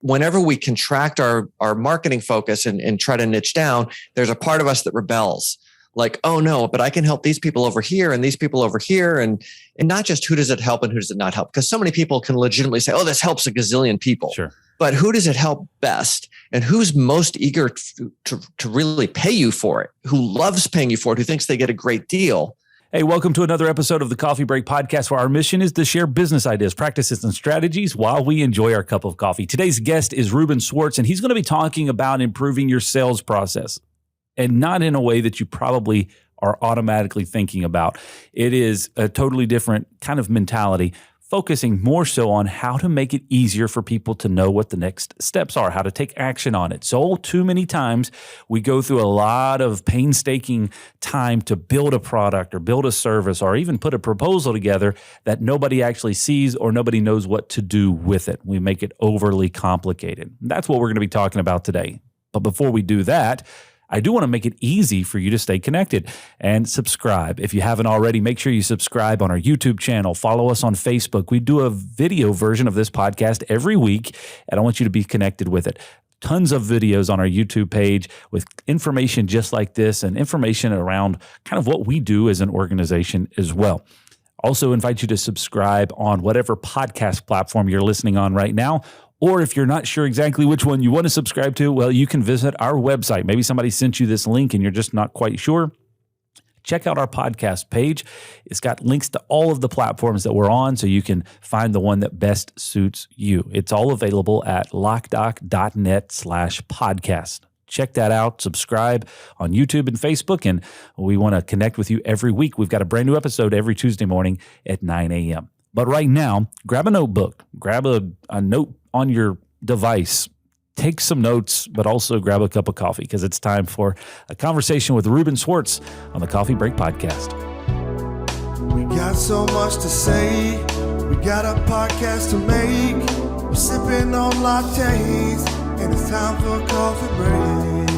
whenever we contract our marketing focus and try to niche down, there's a part of us that rebels. Like, oh no, but I can help these people over here and these people over here. And not just who does it help and who does it not help? Because so many people can legitimately say, oh, this helps a gazillion people. Sure. But who does it help best? And who's most eager to really pay you for it? Who loves paying you for it? Who thinks they get a great deal? Hey, welcome to another episode of the Coffee Break Podcast, where our mission is to share business ideas, practices, and strategies while we enjoy our cup of coffee. Today's guest is Reuben Swartz, and he's going to be talking about improving your sales process, and not in a way that you probably are automatically thinking about. It is a totally different kind of mentality, focusing more so on how to make it easier for people to know what the next steps are, how to take action on it. So too many times we go through a lot of painstaking time to build a product or build a service or even put a proposal together that nobody actually sees or nobody knows what to do with it. We make it overly complicated. That's what we're going to be talking about today. But before we do that, I do want to make it easy for you to stay connected and subscribe. If you haven't already, make sure you subscribe on our YouTube channel. Follow us on Facebook. We do a video version of this podcast every week, and I want you to be connected with it. Tons of videos on our YouTube page with information just like this and information around kind of what we do as an organization as well. Also invite you to subscribe on whatever podcast platform you're listening on right now. Or if you're not sure exactly which one you want to subscribe to, well, you can visit our website. Maybe somebody sent you this link and you're just not quite sure. Check out our podcast page. It's got links to all of the platforms that we're on, so you can find the one that best suits you. It's all available at Loc-Doc.net/podcast. Check that out. Subscribe on YouTube and Facebook, and we want to connect with you every week. We've got a brand new episode every Tuesday morning at 9 a.m. But right now, grab a notebook, grab a note on your device, take some notes, but also grab a cup of coffee because it's time for a conversation with Reuben Swartz on the Coffee Break Podcast. We got so much to say. We got a podcast to make. We're sipping on lattes, and it's time for a coffee break.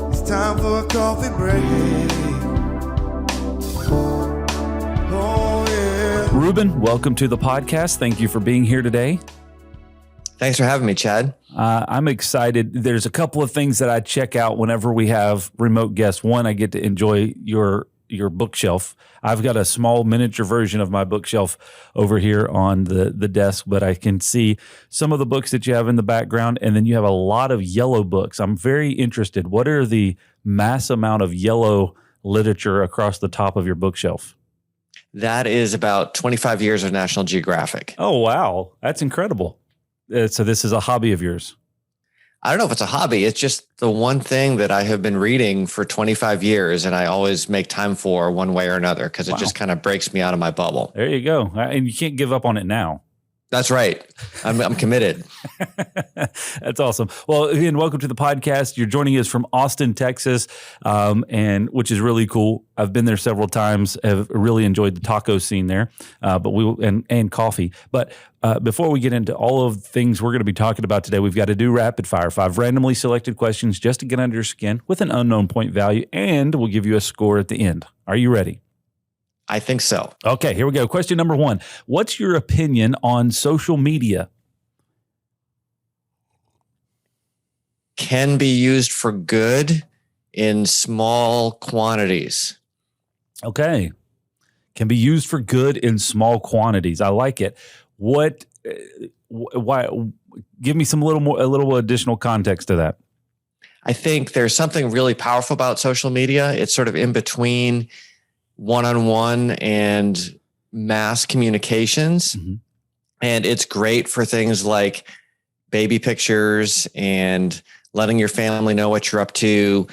It's time for a coffee break. Oh, yeah. Reuben, welcome to the podcast. Thank you for being here today. Thanks for having me, Chad. I'm excited. There's a couple of things that I check out whenever we have remote guests. One, I get to enjoy your bookshelf. I've got a small miniature version of my bookshelf over here on the desk, but I can see some of the books that you have in the background, and then you have a lot of yellow books. I'm very interested. What are the mass amount of yellow literature across the top of your bookshelf? That is about 25 years of National Geographic. Oh, wow. That's incredible. So this is a hobby of yours? I don't know if it's a hobby. It's just the one thing that I have been reading for 25 years, and I always make time for one way or another because it just kind of breaks me out of my bubble. There you go. And you can't give up on it now. That's right. I'm committed. That's awesome. Well, again, welcome to the podcast. You're joining us from Austin, Texas, and which is really cool. I've been there several times. Have really enjoyed the taco scene there, and coffee. But before we get into all of the things we're going to be talking about today, we've got to do rapid fire. 5 randomly selected questions just to get under your skin with an unknown point value, and we'll give you a score at the end. Are you ready? I think so. Okay, here we go. Question number 1. What's your opinion on social media? Can be used for good in small quantities. Okay. Can be used for good in small quantities. I like it. Why? Give me a little additional context to that. I think there's something really powerful about social media. It's sort of in between one-on-one and mass communications. Mm-hmm. And it's great for things like baby pictures and letting your family know what you're up to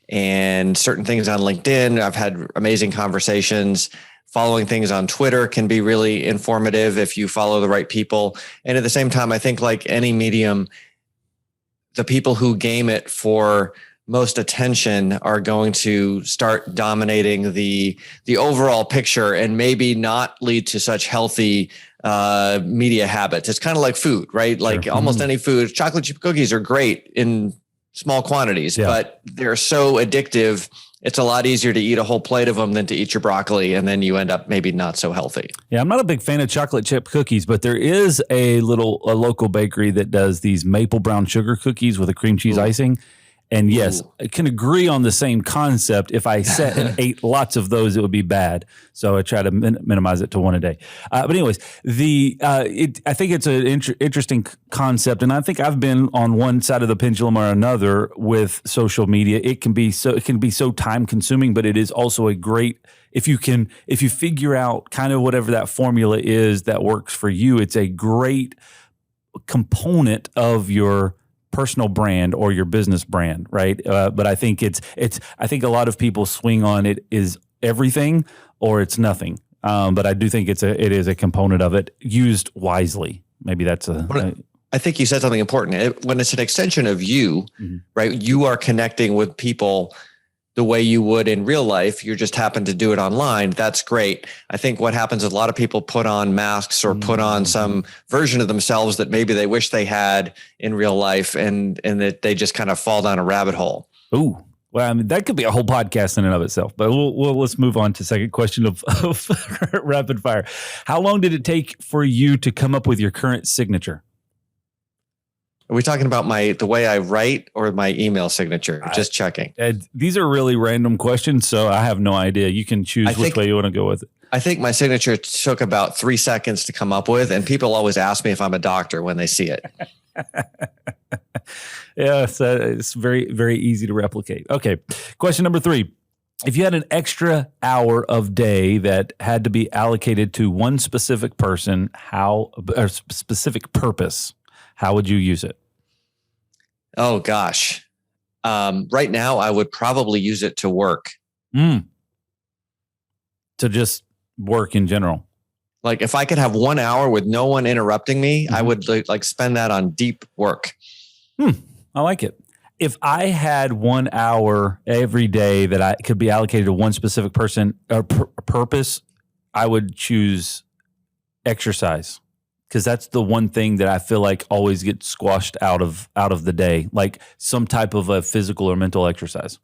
and certain things on LinkedIn. I've had amazing conversations. Following things on Twitter can be really informative if you follow the right people. And at the same time, I think like any medium, the people who game it for most attention are going to start dominating the overall picture and maybe not lead to such healthy media habits. It's kind of like food, right? Like almost any food. Chocolate chip cookies are great in small quantities, Yeah. but they're so addictive. It's a lot easier to eat a whole plate of them than to eat your broccoli, and then you end up maybe not so healthy. Yeah, I'm not a big fan of chocolate chip cookies, but there is a local bakery that does these maple brown sugar cookies with a cream cheese icing. And yes, I can agree on the same concept. If I sat and ate lots of those, it would be bad. So I try to minimize it to one a day. But anyways, I think it's an interesting concept, and I think I've been on one side of the pendulum or another with social media. It can be so time consuming, but it is also a great, if you figure out kind of whatever that formula is that works for you, it's a great component of your personal brand or your business brand, right? But I think I think a lot of people swing on it is everything or it's nothing. But I do think it is a component of it used wisely. Maybe that's I think you said something important. When it's an extension of you, right? You are connecting with people the way you would in real life. You just happen to do it online. That's great. I think what happens is a lot of people put on masks or put on some version of themselves that maybe they wish they had in real life, and that they just kind of fall down a rabbit hole. Ooh. Well, I mean, that could be a whole podcast in and of itself, but let's move on to second question of rapid fire. How long did it take for you to come up with your current signature? Are we talking about the way I write or my email signature? Just checking. These are really random questions, so I have no idea. You can choose which way you want to go with it. I think my signature took about 3 seconds to come up with, and people always ask me if I'm a doctor when they see it. Yeah, so it's very, very easy to replicate. Okay, question number 3. If you had an extra hour of day that had to be allocated to one specific person, or specific purpose, how would you use it? Oh, gosh. Right now, I would probably use it to work. To just work in general. Like if I could have 1 hour with no one interrupting me, I would like spend that on deep work. I like it. If I had 1 hour every day that I could be allocated to one specific person or purpose, I would choose exercise. Because that's the one thing that I feel like always gets squashed out of the day, like some type of a physical or mental exercise.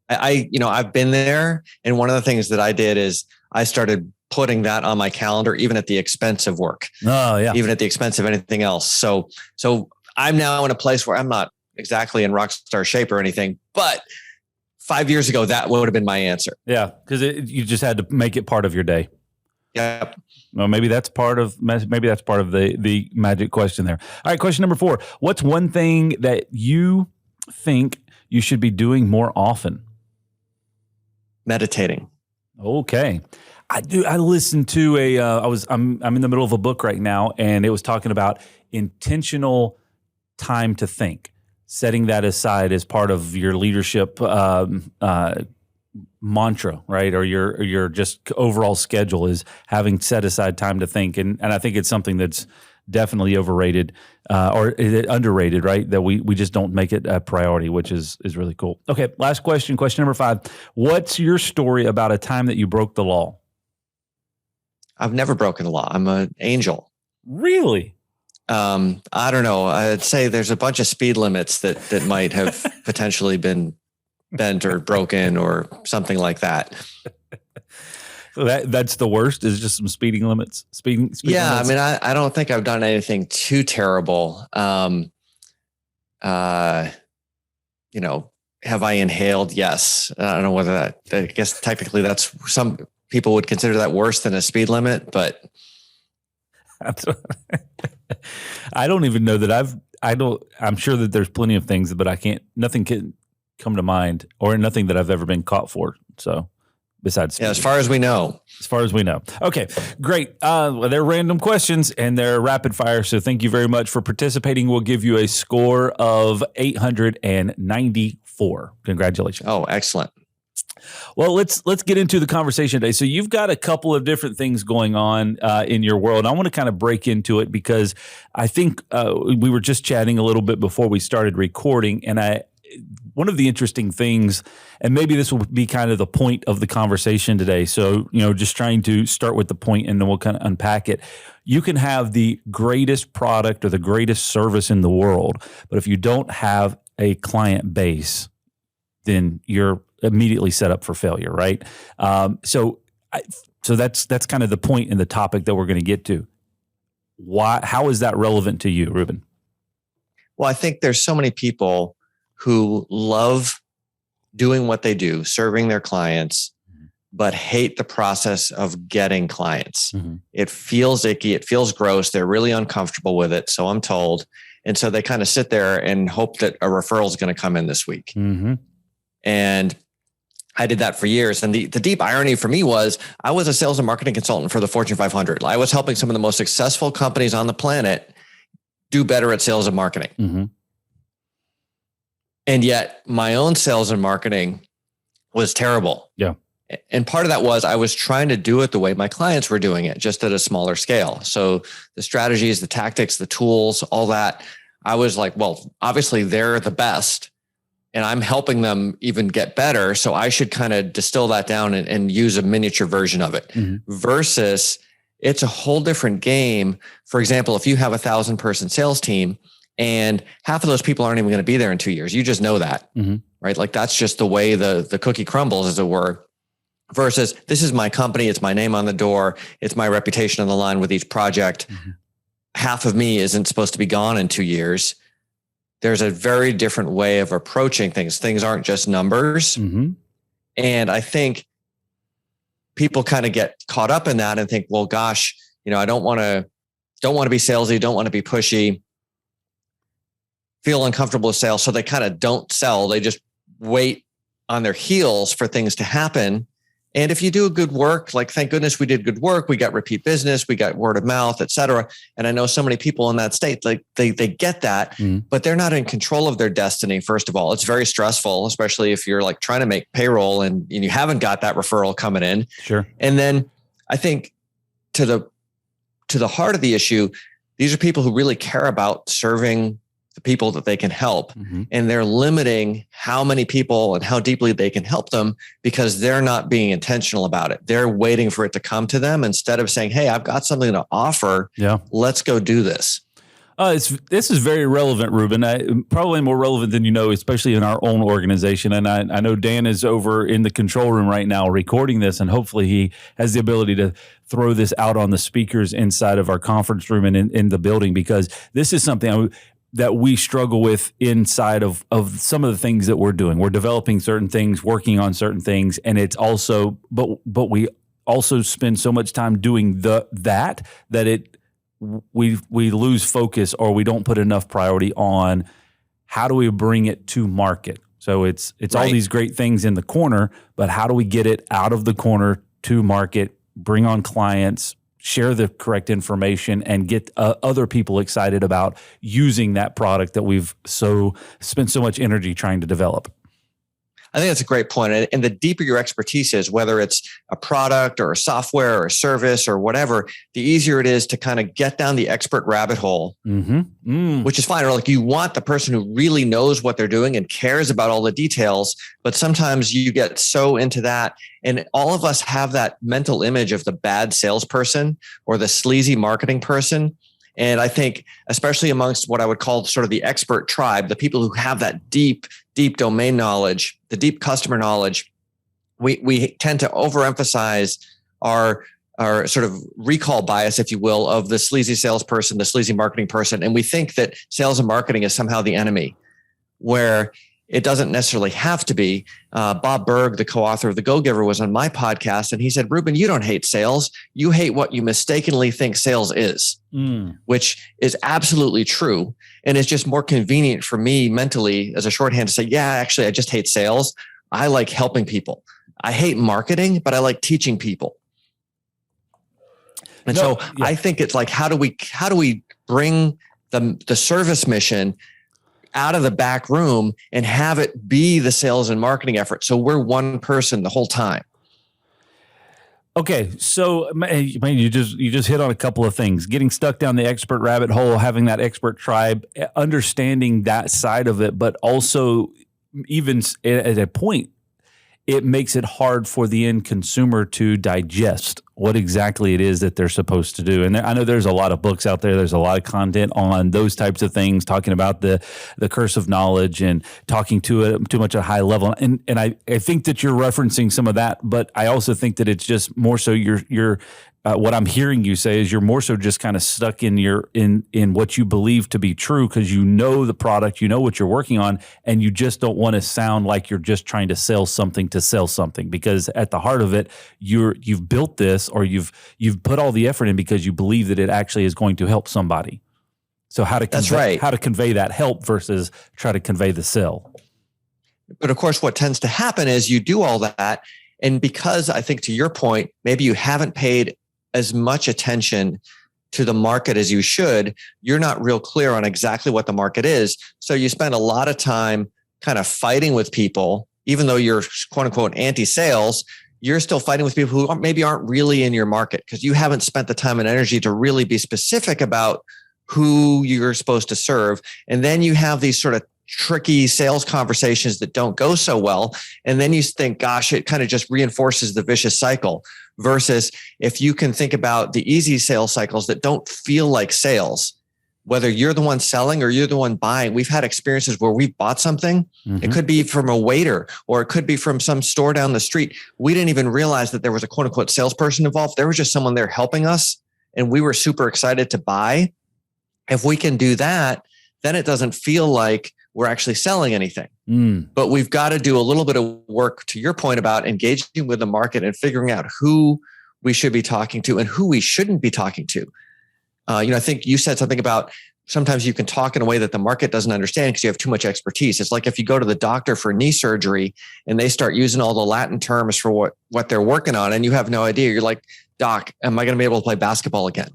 I've been there, and one of the things that I did is I started putting that on my calendar, even at the expense of work. Oh yeah, even at the expense of anything else. So I'm now in a place where I'm not exactly in rock star shape or anything, but 5 years ago that would have been my answer. Yeah, because you just had to make it part of your day. Yep. Well, maybe that's part of the magic question there. All right, question number 4. What's one thing that you think you should be doing more often? Meditating. Okay. I listened to I'm in the middle of a book right now, and it was talking about intentional time to think, setting that aside as part of your leadership mantra, right? Or your just overall schedule is having set aside time to think. And I think it's something that's definitely overrated or underrated, right? That we just don't make it a priority, which is really cool. Okay, last question. Question number 5. What's your story about a time that you broke the law? I've never broken the law. I'm an angel. Really? I don't know. I'd say there's a bunch of speed limits that might have potentially been bent or broken or something like that. So that's the worst, is just some speeding limits. Speeding yeah, limits. I mean, I don't think I've done anything too terrible. Have I inhaled? Yes. I don't know whether I guess technically that's, some people would consider that worse than a speed limit, but I don't even know that I'm sure that there's plenty of things, but nothing can come to mind, or nothing that I've ever been caught for. So besides, as far as we know. Okay, great. Well, they're random questions and they're rapid fire. So thank you very much for participating. We'll give you a score of 894. Congratulations. Oh, excellent. Well, let's get into the conversation today. So you've got a couple of different things going on in your world. I want to kind of break into it because I think we were just chatting a little bit before we started recording, and one of the interesting things, and maybe this will be kind of the point of the conversation today. So, just trying to start with the point and then we'll kind of unpack it. You can have the greatest product or the greatest service in the world, but if you don't have a client base, then you're immediately set up for failure, right? So that's kind of the point in the topic that we're going to get to. How is that relevant to you, Reuben? Well, I think there's so many people who love doing what they do, serving their clients, but hate the process of getting clients. Mm-hmm. It feels icky. It feels gross. They're really uncomfortable with it. So I'm told. And so they kind of sit there and hope that a referral is going to come in this week. Mm-hmm. And I did that for years. And the deep irony for me was I was a sales and marketing consultant for the Fortune 500. I was helping some of the most successful companies on the planet do better at sales and marketing. Mm-hmm. And yet my own sales and marketing was terrible. Yeah. And part of that was I was trying to do it the way my clients were doing it, just at a smaller scale. So the strategies, the tactics, the tools, all that, I was like, well, obviously they're the best and I'm helping them even get better. So I should kind of distill that down and use a miniature version of it. Mm-hmm. Versus it's a whole different game. For example, if you have 1,000-person sales team and half of those people aren't even going to be there in 2 years, you just know that, mm-hmm. right? Like that's just the way the cookie crumbles, as it were. Versus this is my company. It's my name on the door. It's my reputation on the line with each project. Mm-hmm. Half of me isn't supposed to be gone in 2 years. There's a very different way of approaching things. Things aren't just numbers. Mm-hmm. And I think people kind of get caught up in that and think, well, gosh, I don't want to be salesy, don't want to be pushy, feel uncomfortable with sales. So they kind of don't sell. They just wait on their heels for things to happen. And if you do good work, like thank goodness we did good work, we got repeat business, we got word of mouth, et cetera. And I know so many people in that state, like they get that, but they're not in control of their destiny. First of all, it's very stressful, especially if you're like trying to make payroll and you haven't got that referral coming in. Sure. And then I think to the heart of the issue, these are people who really care about serving the people that they can help. Mm-hmm. And they're limiting how many people and how deeply they can help them because they're not being intentional about it. They're waiting for it to come to them instead of saying, hey, I've got something to offer. Yeah. Let's go do this. This is very relevant, Reuben. Probably more relevant than you know, especially in our own organization. And I know Dan is over in the control room right now recording this, and hopefully he has the ability to throw this out on the speakers inside of our conference room and in the building, because this is something that we struggle with inside of some of the things that we're doing. We're developing certain things, working on certain things, and it's also, but we also spend so much time doing that we lose focus, or we don't put enough priority on how do we bring it to market. So it's right. All these great things in the corner, but how do we get it out of the corner to market, bring on clients, share the correct information, and get other people excited about using that product that we've spent so much energy trying to develop. I think that's a great point. And the deeper your expertise is, whether it's a product or a software or a service or whatever, the easier it is to kind of get down the expert rabbit hole, which is fine. Or like you want the person who really knows what they're doing and cares about all the details. But sometimes you get so into that. And all of us have that mental image of the bad salesperson or the sleazy marketing person. And I think, especially amongst what I would call sort of the expert tribe, the people who have that deep domain knowledge, the deep customer knowledge, we tend to overemphasize our sort of recall bias, if you will, of the sleazy salesperson, the sleazy marketing person. And we think that sales and marketing is somehow the enemy, where it doesn't necessarily have to be. Bob Berg, the co-author of The Go-Giver, was on my podcast, and he said, Reuben, you don't hate sales. You hate what you mistakenly think sales is, which is absolutely true. And it's just more convenient for me mentally as a shorthand to say, yeah, actually, I just hate sales. I like helping people. I hate marketing, but I like teaching people. And I think it's like, how do we bring the service mission out of the back room and have it be the sales and marketing effort, so we're one person the whole time? Okay, so man, you just hit on a couple of things: getting stuck down the expert rabbit hole, having that expert tribe, understanding that side of it, but also even at a point, it makes it hard for the end consumer to digest what exactly it is that they're supposed to do. And I know there's a lot of books out there. There's a lot of content on those types of things, talking about the curse of knowledge and talking to it too much at a high level. And I think that you're referencing some of that, but I also think that it's just more so you're what I'm hearing you say is you're more so just kind of stuck in in what you believe to be true, because you know the product, you know what you're working on, and you just don't want to sound like you're just trying to sell something, because at the heart of it, you've built this, or you've put all the effort in because you believe that it actually is going to help somebody. So how to convey that help versus try to convey the sell. But of course, what tends to happen is you do all that, and because I think, to your point, maybe you haven't paid as much attention to the market as you should, you're not real clear on exactly what the market is. So you spend a lot of time kind of fighting with people, even though you're quote unquote anti-sales, you're still fighting with people who maybe aren't really in your market, because you haven't spent the time and energy to really be specific about who you're supposed to serve. And then you have these sort of tricky sales conversations that don't go so well. And then you think, gosh, it kind of just reinforces the vicious cycle. Versus if you can think about the easy sales cycles that don't feel like sales, whether you're the one selling or you're the one buying. We've had experiences where we bought something. Mm-hmm. It could be from a waiter, or it could be from some store down the street. We didn't even realize that there was a quote unquote salesperson involved. There was just someone there helping us, and we were super excited to buy. If we can do that, then it doesn't feel like we're actually selling anything. But we've got to do a little bit of work, to your point about engaging with the market and figuring out who we should be talking to and who we shouldn't be talking to. I think you said something about sometimes you can talk in a way that the market doesn't understand because you have too much expertise. It's like if you go to the doctor for knee surgery and they start using all the Latin terms for what they're working on, and you have no idea. You're like, Doc, am I going to be able to play basketball again?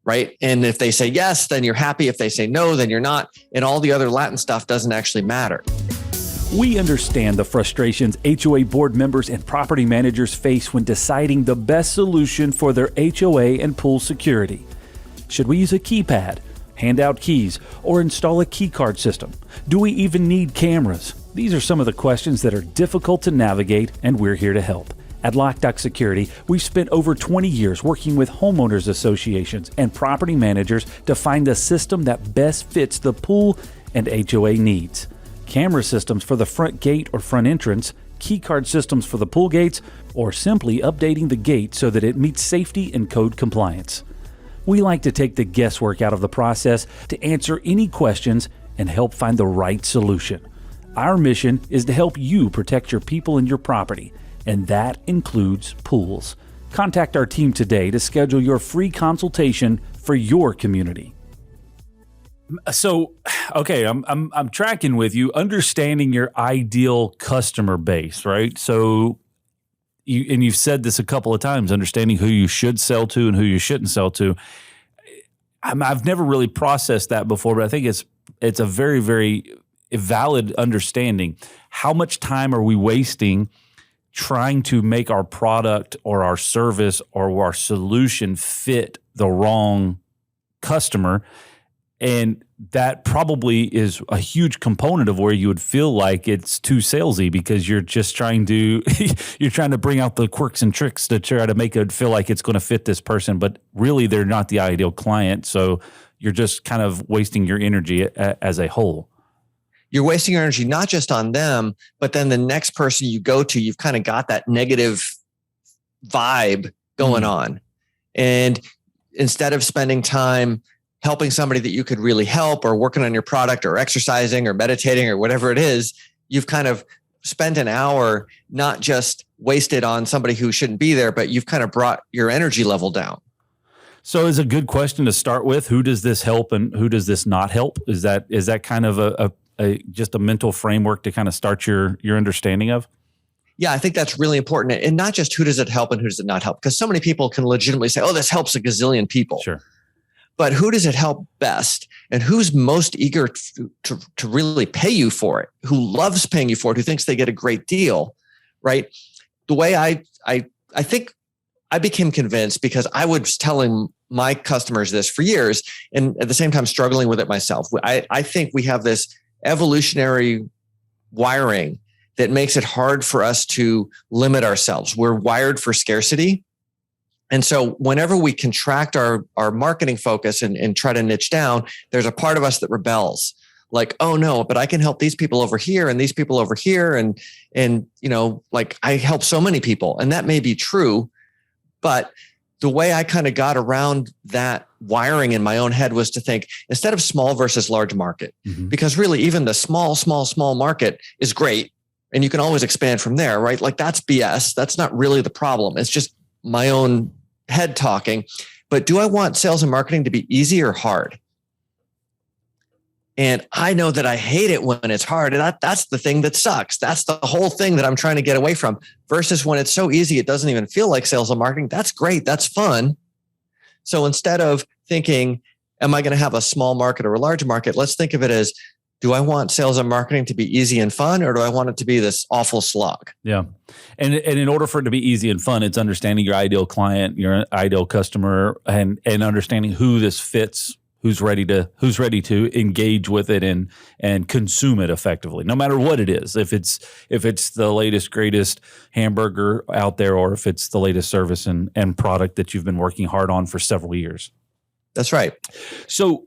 Right. And if they say yes, then you're happy. If they say no, then you're not. And all the other Latin stuff doesn't actually matter. We understand the frustrations HOA board members and property managers face when deciding the best solution for their HOA and pool security. Should we use a keypad, hand out keys, or install a key card system? Do we even need cameras? These are some of the questions that are difficult to navigate, and we're here to help. At Loc-Doc Security, we've spent over 20 years working with homeowners associations and property managers to find the system that best fits the pool and HOA needs. Camera systems for the front gate or front entrance, key card systems for the pool gates, or simply updating the gate so that it meets safety and code compliance. We like to take the guesswork out of the process to answer any questions and help find the right solution. Our mission is to help you protect your people and your property, and that includes pools. Contact our team today to schedule your free consultation for your community. So, okay, I'm tracking with you, understanding your ideal customer base, right? So, you've said this a couple of times, understanding who you should sell to and who you shouldn't sell to. I've never really processed that before, but I think it's a very, very valid understanding. How much time are we wasting trying to make our product or our service or our solution fit the wrong customer? And that probably is a huge component of where you would feel like it's too salesy, because you're just trying to bring out the quirks and tricks to try to make it feel like it's going to fit this person, but really they're not the ideal client. So you're just kind of wasting your energy as a whole. You're wasting your energy not just on them, but then the next person you go to, you've kind of got that negative vibe going on. And instead of spending time helping somebody that you could really help, or working on your product, or exercising, or meditating, or whatever it is, you've kind of spent an hour not just wasted on somebody who shouldn't be there, but you've kind of brought your energy level down. So is a good question to start with, who does this help and who does this not help? Is that kind of just a mental framework to kind of start your understanding of? Yeah, I think that's really important. And not just who does it help and who does it not help, because so many people can legitimately say, oh, this helps a gazillion people. Sure. But who does it help best? And who's most eager to really pay you for it? Who loves paying you for it? Who thinks they get a great deal, right? The way I think I became convinced, because I was telling my customers this for years, and at the same time struggling with it myself. I think we have this evolutionary wiring that makes it hard for us to limit ourselves. We're wired for scarcity. And so whenever we contract our marketing focus and try to niche down, there's a part of us that rebels. Like, oh no, but I can help these people over here and these people over here. And like I help so many people. And that may be true, but the way I kind of got around that wiring in my own head was to think instead of small versus large market, because really even the small market is great. And you can always expand from there, right? Like that's BS. That's not really the problem. It's just my own head talking. But do I want sales and marketing to be easy or hard? And I know that I hate it when it's hard. And that's the thing that sucks. That's the whole thing that I'm trying to get away from versus when it's so easy, it doesn't even feel like sales and marketing. That's great. That's fun. So instead of thinking, am I going to have a small market or a large market? Let's think of it as, do I want sales and marketing to be easy and fun, or do I want it to be this awful slog? Yeah. And in order for it to be easy and fun, it's understanding your ideal client, your ideal customer, and understanding who this fits, who's ready to engage with it and consume it effectively, no matter what it is. If it's the latest, greatest hamburger out there, or if it's the latest service and product that you've been working hard on for several years. That's right. So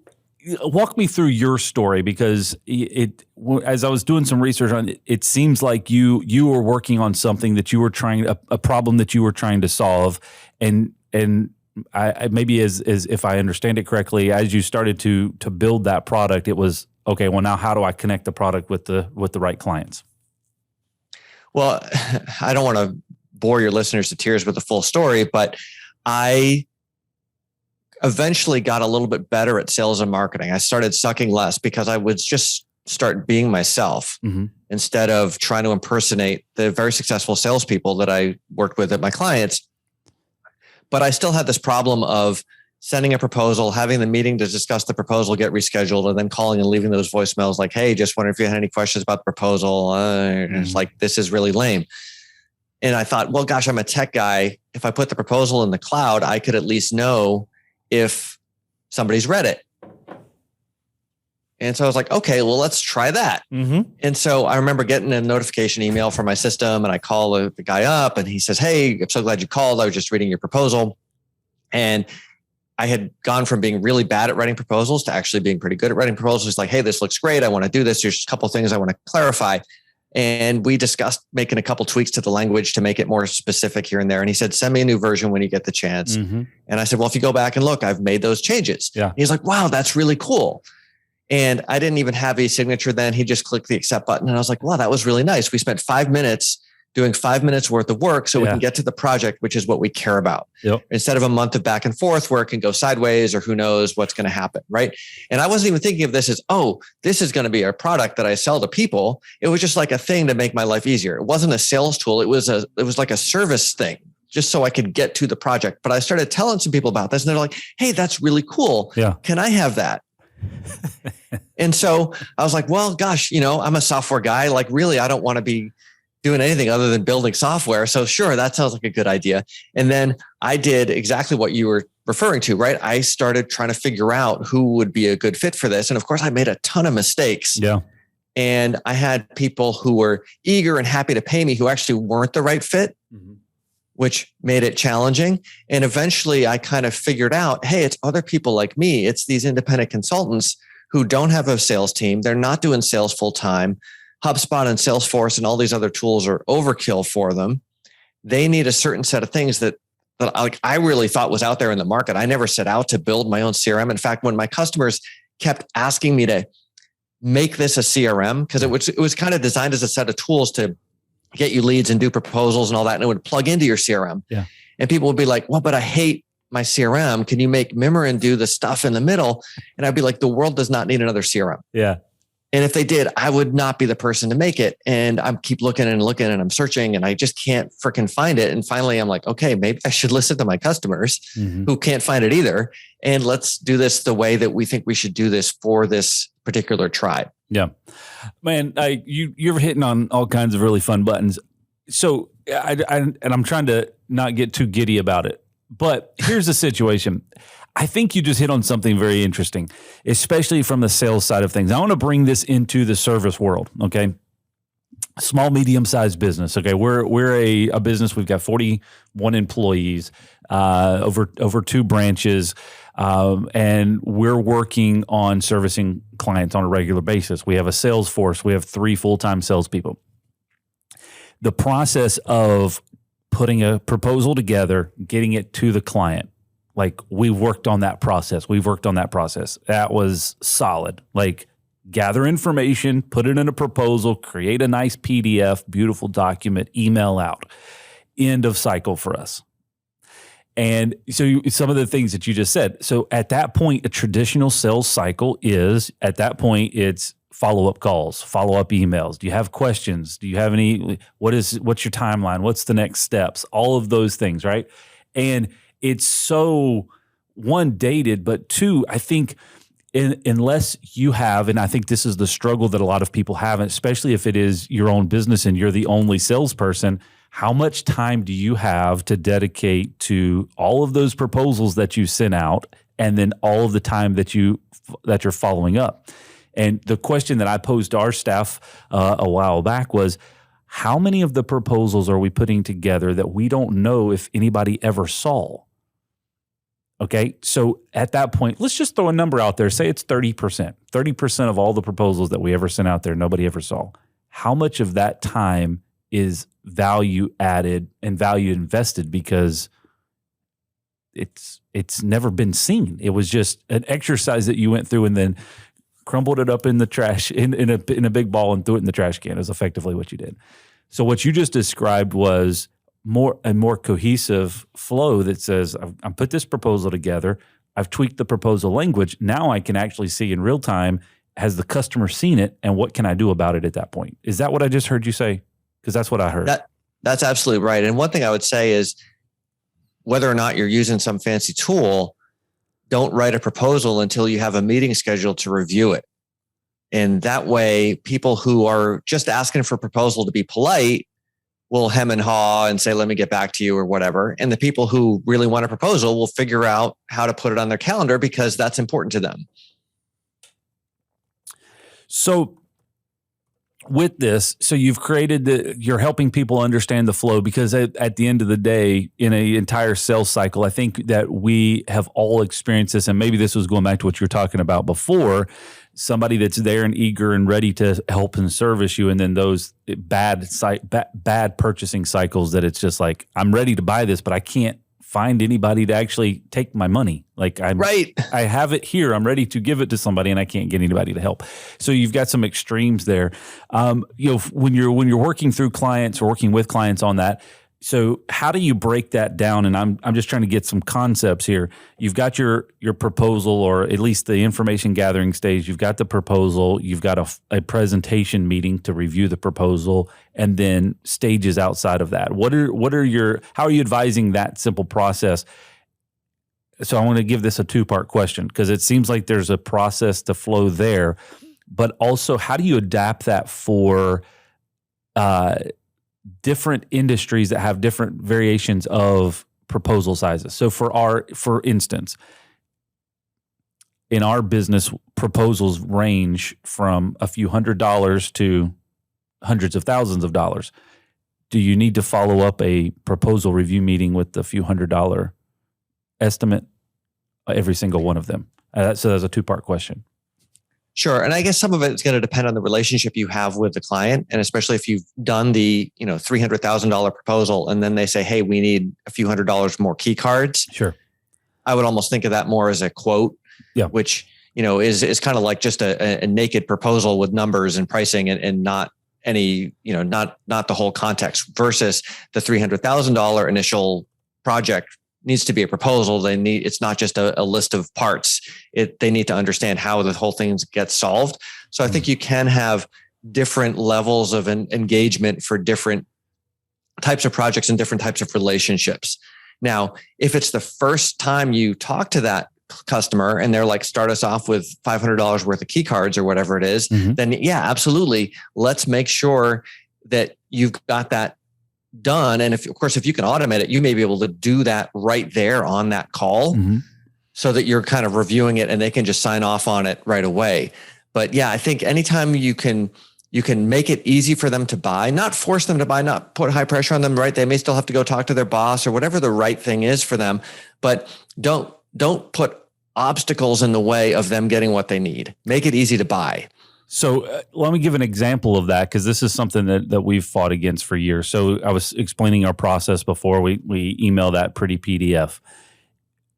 walk me through your story, because as I was doing some research on it, it seems like you were working on something that you were a problem that you were trying to solve, and I maybe as if I understand it correctly, as you started to build that product, it was okay. Well, now how do I connect the product with the right clients? Well, I don't want to bore your listeners to tears with the full story, but I eventually got a little bit better at sales and marketing. I started sucking less because I would just start being myself instead of trying to impersonate the very successful salespeople that I worked with at my clients. But I still had this problem of sending a proposal, having the meeting to discuss the proposal, get rescheduled, and then calling and leaving those voicemails like, hey, just wondering if you had any questions about the proposal. It's like, this is really lame. And I thought, well, gosh, I'm a tech guy. If I put the proposal in the cloud, I could at least know if somebody's read it. And so I was like, okay, well, let's try that. And so I remember getting a notification email from my system, and I call the guy up and he says, hey, I'm so glad you called. I was just reading your proposal. And I had gone from being really bad at writing proposals to actually being pretty good at writing proposals. It's like, hey, this looks great. I want to do this. There's a couple of things I want to clarify. And we discussed making a couple tweaks to the language to make it more specific here and there. And he said, send me a new version when you get the chance. And I said, well, if you go back and look, I've made those changes. Yeah. He's like, wow, that's really cool. And I didn't even have a signature then. He just clicked the accept button. And I was like, wow, that was really nice. We spent 5 minutes doing 5 minutes worth of work so we can get to the project, which is what we care about. Instead of a month of back and forth where it can go sideways or who knows what's going to happen, right? And I wasn't even thinking of this as, oh, this is going to be a product that I sell to people. It was just like a thing to make my life easier. It wasn't a sales tool. It was like a service thing, just so I could get to the project. But I started telling some people about this, and they're like, hey, that's really cool. Can I have that? And so I was like, well, gosh, I'm a software guy. Like, really, I don't want to be doing anything other than building software. So sure, that sounds like a good idea. And then I did exactly what you were referring to, right? I started trying to figure out who would be a good fit for this. And of course, I made a ton of mistakes. And I had people who were eager and happy to pay me who actually weren't the right fit, which made it challenging. And eventually I kind of figured out, hey, it's other people like me. It's these independent consultants who don't have a sales team. They're not doing sales full time. HubSpot and Salesforce and all these other tools are overkill for them. They need a certain set of things that I really thought was out there in the market. I never set out to build my own CRM. In fact, when my customers kept asking me to make this a CRM, because it was kind of designed as a set of tools to get you leads and do proposals and all that, and it would plug into your CRM. And people would be like, well, but I hate my CRM. Can you make Mimiran do the stuff in the middle? And I'd be like, the world does not need another CRM. And if they did, I would not be the person to make it. And I keep looking and I'm searching and I just can't freaking find it. And finally I'm like, okay, maybe I should listen to my customers who can't find it either. And let's do this the way that we think we should do this for this particular tribe. Man, you're hitting on all kinds of really fun buttons. So I'm trying to not get too giddy about it, but here's the situation. I think you just hit on something very interesting, especially from the sales side of things. I want to bring this into the service world. Okay. small, medium-sized business. Okay, we're a business. We've got 41 employees, over 2 branches, and we're working on servicing clients on a regular basis. We have a sales force. We have 3 full-time salespeople. The process of putting a proposal together, getting it to the client, like we worked on that process. That was solid. Like, gather information, put it in a proposal, create a nice PDF, beautiful document, email out. End of cycle for us. And so some of the things that you just said. So at that point, a traditional sales cycle is, at that point, it's follow-up calls, follow-up emails. Do you have questions? Do you have any, what's your timeline? What's the next steps? All of those things, right? And it's so, 1, dated, but 2, I think, unless you have, and I think this is the struggle that a lot of people have, especially if it is your own business and you're the only salesperson, how much time do you have to dedicate to all of those proposals that you sent out, and then all of the time that you're following up? And the question that I posed to our staff a while back was, how many of the proposals are we putting together that we don't know if anybody ever saw? Okay, so at that point, let's just throw a number out there. Say it's 30%. 30% of all the proposals that we ever sent out there, nobody ever saw. How much of that time is value added and value invested because it's never been seen? It was just an exercise that you went through and then crumbled it up in the trash in a big ball and threw it in the trash can is effectively what you did. So what you just described was a more cohesive flow that says, I've put this proposal together, I've tweaked the proposal language, now I can actually see in real time, has the customer seen it, and what can I do about it at that point? Is that what I just heard you say? Because that's what I heard. That's absolutely right. And one thing I would say is, whether or not you're using some fancy tool, don't write a proposal until you have a meeting scheduled to review it. And that way, people who are just asking for a proposal to be polite will hem and haw and say, let me get back to you or whatever. And the people who really want a proposal will figure out how to put it on their calendar because that's important to them. So with this, so you've created you're helping people understand the flow, because at the end of the day, in an entire sales cycle, I think that we have all experienced this, and maybe this was going back to what you were talking about before, somebody that's there and eager and ready to help and service you, and then those bad purchasing cycles that it's just like, I'm ready to buy this, but I can't find anybody to actually take my money. Like I have it here. I'm ready to give it to somebody and I can't get anybody to help. So you've got some extremes there. When you're working through clients or working with clients on that, so how do you break that down? And I'm just trying to get some concepts here. You've got your proposal, or at least the information gathering stage. You've got the proposal. You've got a presentation meeting to review the proposal, and then stages outside of that. How are you advising that simple process? So I want to give this a 2-part question, because it seems like there's a process to flow there, but also how do you adapt that for different industries that have different variations of proposal sizes? So for instance, in our business, proposals range from a few $100s to hundreds of thousands of dollars. Do you need to follow up a proposal review meeting with the few $100 estimate? Every single one of them. So that's a 2-part question. Sure. And I guess some of it is going to depend on the relationship you have with the client. And especially if you've done the, $300,000 proposal and then they say, hey, we need a few $100 more key cards. Sure. I would almost think of that more as a quote, which, is kind of like just a naked proposal with numbers and pricing and not any, not the whole context, versus the $300,000 initial project needs to be a proposal. It's not just a list of parts. They need to understand how the whole thing gets solved. So I think you can have different levels of engagement for different types of projects and different types of relationships. Now, if it's the first time you talk to that customer and they're like, start us off with $500 worth of key cards or whatever it is, then yeah, absolutely. Let's make sure that you've got that done. And if you can automate it, you may be able to do that right there on that call, so that you're kind of reviewing it and they can just sign off on it right away. But yeah, I think anytime you can You can make it easy for them to buy, not force them to buy, not put high pressure on them, right? They may still have to go talk to their boss or whatever the right thing is for them, but don't put obstacles in the way of them getting what they need. Make it easy to buy. So let me give an example of that, because this is something that we've fought against for years. So I was explaining our process before. We email that pretty PDF.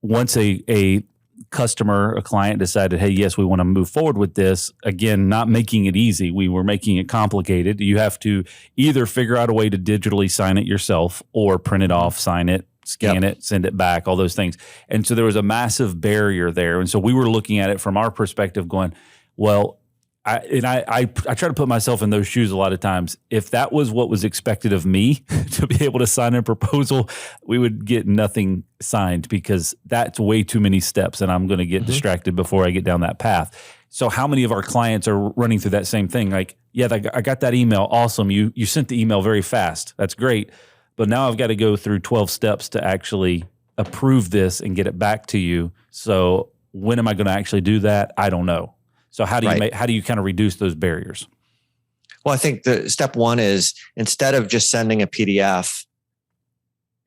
Once a customer, a client decided, hey, yes, we want to move forward with this, again, not making it easy. We were making it complicated. You have to either figure out a way to digitally sign it yourself or print it off, sign it, scan it, send it back, all those things. And so there was a massive barrier there. And so we were looking at it from our perspective going, well, I try to put myself in those shoes a lot of times. If that was what was expected of me to be able to sign a proposal, we would get nothing signed, because that's way too many steps and I'm going to get distracted before I get down that path. So how many of our clients are running through that same thing? Like, yeah, I got that email. Awesome. You sent the email very fast. That's great. But now I've got to go through 12 steps to actually approve this and get it back to you. So when am I going to actually do that? I don't know. So how do you kind of reduce those barriers? Well, I think the step one is, instead of just sending a PDF,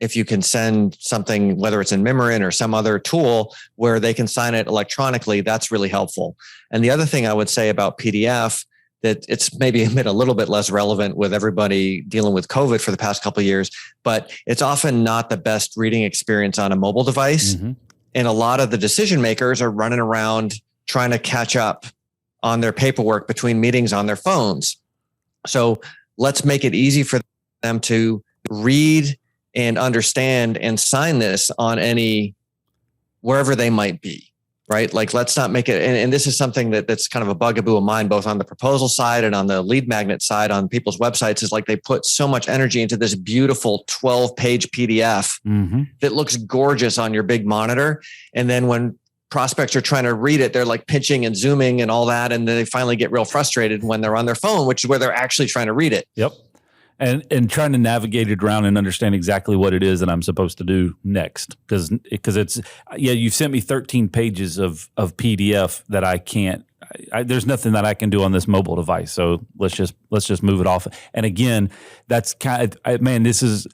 if you can send something, whether it's in Mimiran or some other tool where they can sign it electronically, that's really helpful. And the other thing I would say about PDF, that it's maybe a little bit less relevant with everybody dealing with COVID for the past couple of years, but it's often not the best reading experience on a mobile device. Mm-hmm. And a lot of the decision makers are running around trying to catch up on their paperwork between meetings on their phones. So let's make it easy for them to read and understand and sign this on wherever they might be, right? Like, let's not make it, and this is something that's kind of a bugaboo of mine, both on the proposal side and on the lead magnet side on people's websites, is like they put so much energy into this beautiful 12-page PDF that looks gorgeous on your big monitor. And then when prospects are trying to read it, they're like pinching and zooming and all that. And then they finally get real frustrated when they're on their phone, which is where they're actually trying to read it. Yep. And trying to navigate it around and understand exactly what it is that I'm supposed to do next. Because it's, you've sent me 13 pages of PDF that I can't, there's nothing that I can do on this mobile device. So let's just move it off. And again, that's kind of, this is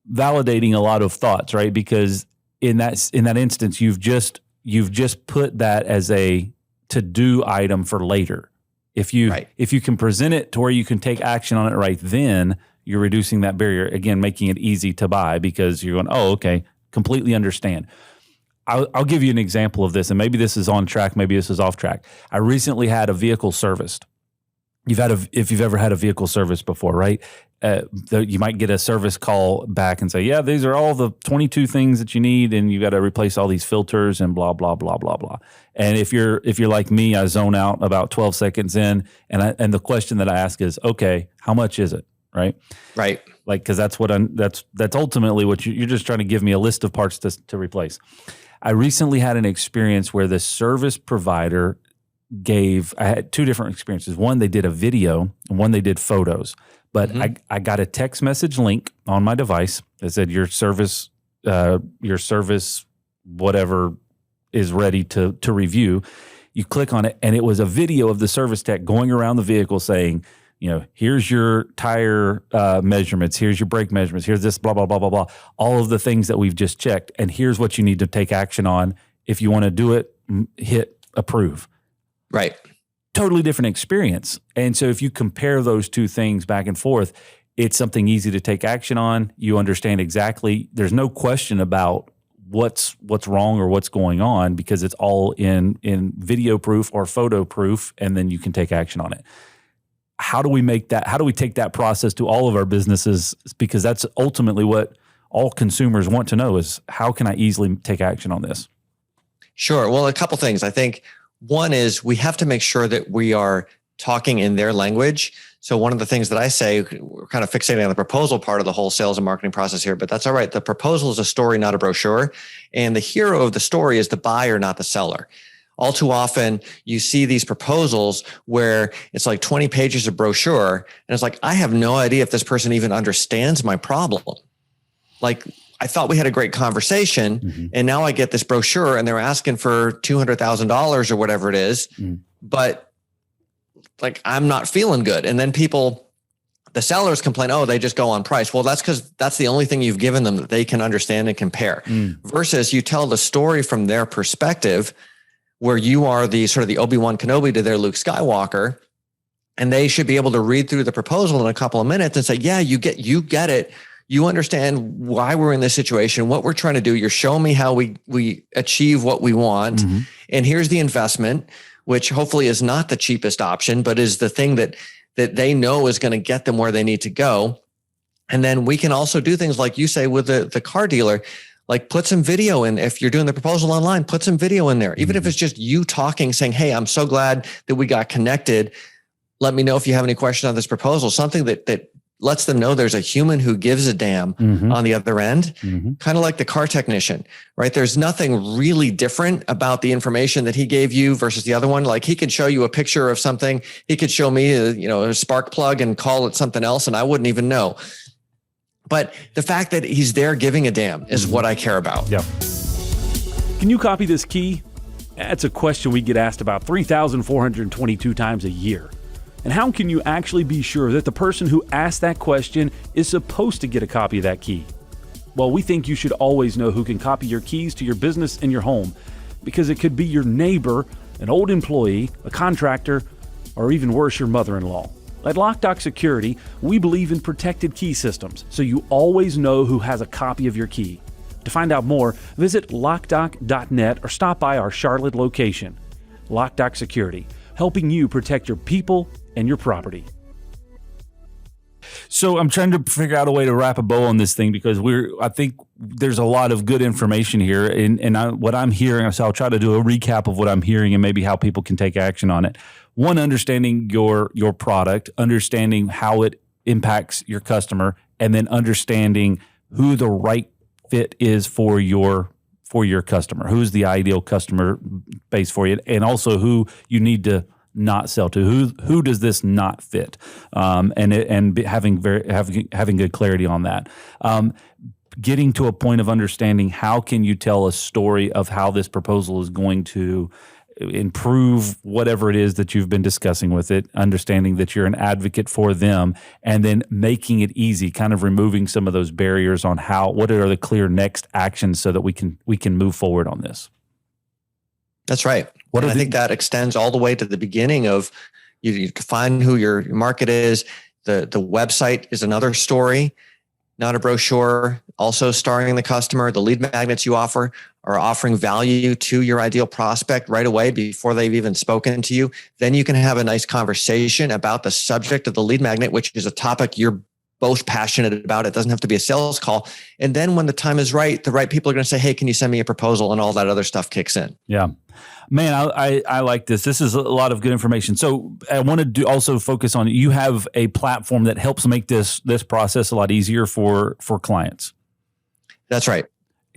validating a lot of thoughts, right? Because in that instance, you've just put that as a to-do item for later. If you can present it to where you can take action on it right then, you're reducing that barrier, again, making it easy to buy, because you're going, oh, okay, completely understand. I'll give you an example of this, and maybe this is on track, maybe this is off track. I recently had a vehicle serviced. If you've ever had a vehicle service before, right? You might get a service call back and say, yeah, these are all the 22 things that you need, and you got to replace all these filters and blah, blah, blah, blah, blah. And if you're like me, I zone out about 12 seconds in, and the question that I ask is, okay, how much is it? Right. Like, because that's that's ultimately what you're just trying to give me a list of parts to replace. I recently had an experience where the service provider I had two different experiences. One, they did a video, and one, they did photos. But I got a text message link on my device that said your service whatever is ready to review. You click on it, and it was a video of the service tech going around the vehicle saying, here's your tire measurements, here's your brake measurements, here's this, blah, blah, blah, blah, blah, all of the things that we've just checked, and here's what you need to take action on. If you want to do it, hit approve. Right. Totally different experience. And so if you compare those two things back and forth, it's something easy to take action on. You understand exactly. There's no question about what's wrong or what's going on, because it's all in video proof or photo proof, and then you can take action on it. How do we take that process to all of our businesses? Because that's ultimately what all consumers want to know, is how can I easily take action on this? Sure. Well, a couple things. I think one is we have to make sure that we are talking in their language. So one of the things that I say, we're kind of fixating on the proposal part of the whole sales and marketing process here, but that's all right. The proposal is a story, not a brochure. And the hero of the story is the buyer, not the seller. All too often, you see these proposals where it's like 20 pages of brochure, and it's like, I have no idea if this person even understands my problem. Like, I thought we had a great conversation, and now I get this brochure, and they're asking for $200,000 or whatever it is. But like, I'm not feeling good. And then the sellers complain, oh, they just go on price. Well, that's because that's the only thing you've given them that they can understand and compare. Versus you tell the story from their perspective, where you are the sort of the Obi-Wan Kenobi to their Luke Skywalker, and they should be able to read through the proposal in a couple of minutes and say, yeah, you get it. You understand why we're in this situation, what we're trying to do. You're showing me how we achieve what we want. And here's the investment, which hopefully is not the cheapest option, but is the thing that they know is going to get them where they need to go. And then we can also do things like you say with the car dealer, like put some video in. If you're doing the proposal online, put some video in there. Even if it's just you talking, saying, hey, I'm so glad that we got connected. Let me know if you have any questions on this proposal. Something that lets them know there's a human who gives a damn on the other end, kind of like the car technician, right? There's nothing really different about the information that he gave you versus the other one. Like, he could show you a picture of something. He could show me a spark plug and call it something else, and I wouldn't even know. But the fact that he's there giving a damn is what I care about. Yeah. Can you copy this key? That's a question we get asked about 3,422 times a year. And how can you actually be sure that the person who asked that question is supposed to get a copy of that key? Well, we think you should always know who can copy your keys to your business and your home, because it could be your neighbor, an old employee, a contractor, or even worse, your mother-in-law. At Loc-Doc Security, we believe in protected key systems, so you always know who has a copy of your key. To find out more, visit locdoc.net or stop by our Charlotte location. Loc-Doc Security, helping you protect your people and your property. So I'm trying to figure out a way to wrap a bow on this thing, because I think there's a lot of good information here, and what I'm hearing, so I'll try to do a recap of what I'm hearing and maybe how people can take action on it. One, understanding your product, understanding how it impacts your customer, and then understanding who the right fit is for your customer, who's the ideal customer base for you, and also who you need to not sell to. Who does this not fit? And having good clarity on that. Getting to a point of understanding how can you tell a story of how this proposal is going to improve whatever it is that you've been discussing with it, understanding that you're an advocate for them, and then making it easy, kind of removing some of those barriers on what are the clear next actions so that we can move forward on this. That's right. I think that extends all the way to the beginning of you define who your market is. The website is another story, not a brochure, also starring the customer. The lead magnets you offer are offering value to your ideal prospect right away before they've even spoken to you. Then you can have a nice conversation about the subject of the lead magnet, which is a topic you're both passionate about. It doesn't have to be a sales call. And then when the time is right, the right people are going to say, hey, can you send me a proposal? And all that other stuff kicks in. Yeah. Man, I like this. This is a lot of good information. So I wanted to also focus on, you have a platform that helps make this process a lot easier for clients. That's right.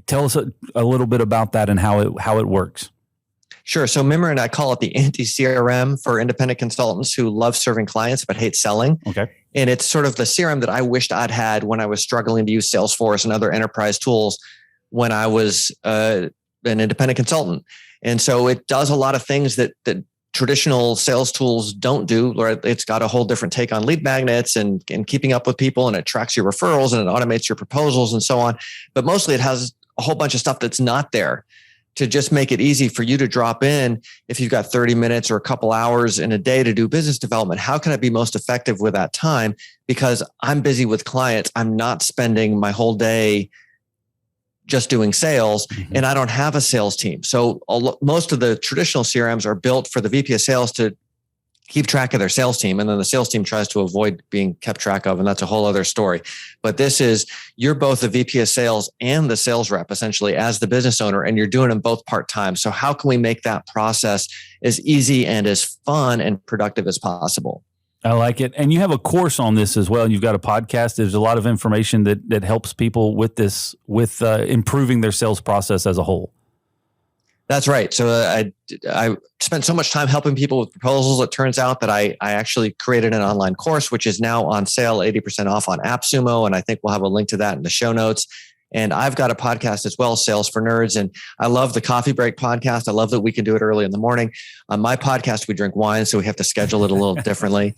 Tell us a little bit about that and how it works. Sure. So Mimiran, I call it the anti-CRM for independent consultants who love serving clients but hate selling. Okay. And it's sort of the CRM that I wished I'd had when I was struggling to use Salesforce and other enterprise tools when I was an independent consultant. And so it does a lot of things that traditional sales tools don't do. It's got a whole different take on lead magnets and keeping up with people, and it tracks your referrals and it automates your proposals and so on. But mostly it has a whole bunch of stuff that's not there to just make it easy for you to drop in. If you've got 30 minutes or a couple hours in a day to do business development, how can I be most effective with that time? Because I'm busy with clients. I'm not spending my whole day just doing sales, and I don't have a sales team. So most of the traditional CRMs are built for the VP of sales to keep track of their sales team. And then the sales team tries to avoid being kept track of. And that's a whole other story. But this is, you're both the VP of sales and the sales rep, essentially, as the business owner, and you're doing them both part-time. So how can we make that process as easy and as fun and productive as possible? I like it. And you have a course on this as well. You've got a podcast. There's a lot of information that helps people with this, with improving their sales process as a whole. That's right. So I spent so much time helping people with proposals. It turns out that I actually created an online course, which is now on sale, 80% off on AppSumo. And I think we'll have a link to that in the show notes. And I've got a podcast as well, Sales for Nerds. And I love the Coffee Break podcast. I love that we can do it early in the morning. On my podcast, we drink wine, so we have to schedule it a little differently.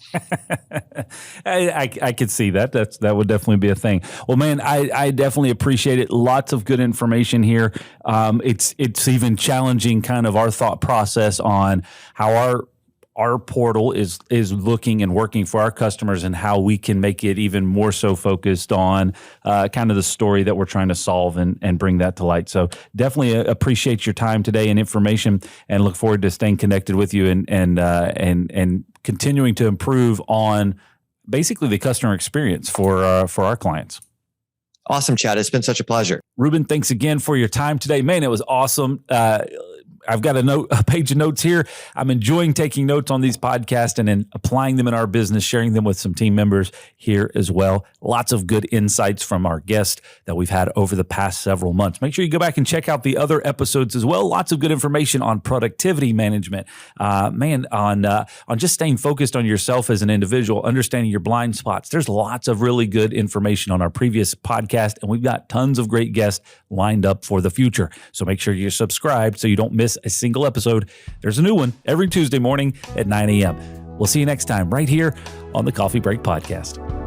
I could see that. That would definitely be a thing. Well, man, I definitely appreciate it. Lots of good information here. It's even challenging kind of our thought process on how our portal is looking and working for our customers, and how we can make it even more so focused on kind of the story that we're trying to solve and bring that to light. So definitely appreciate your time today and information, and look forward to staying connected with you and continuing to improve on basically the customer experience for our clients. Awesome, Chad. It's been such a pleasure. Reuben, thanks again for your time today. Man, it was awesome. I've got a page of notes here. I'm enjoying taking notes on these podcasts and then applying them in our business, sharing them with some team members here as well. Lots of good insights from our guest that we've had over the past several months. Make sure you go back and check out the other episodes as well. Lots of good information on productivity management, on just staying focused on yourself as an individual, understanding your blind spots. There's lots of really good information on our previous podcast, and we've got tons of great guests lined up for the future. So make sure you're subscribed so you don't miss a single episode. There's a new one every Tuesday morning at 9 a.m. We'll see you next time right here on the Coffee Break Podcast.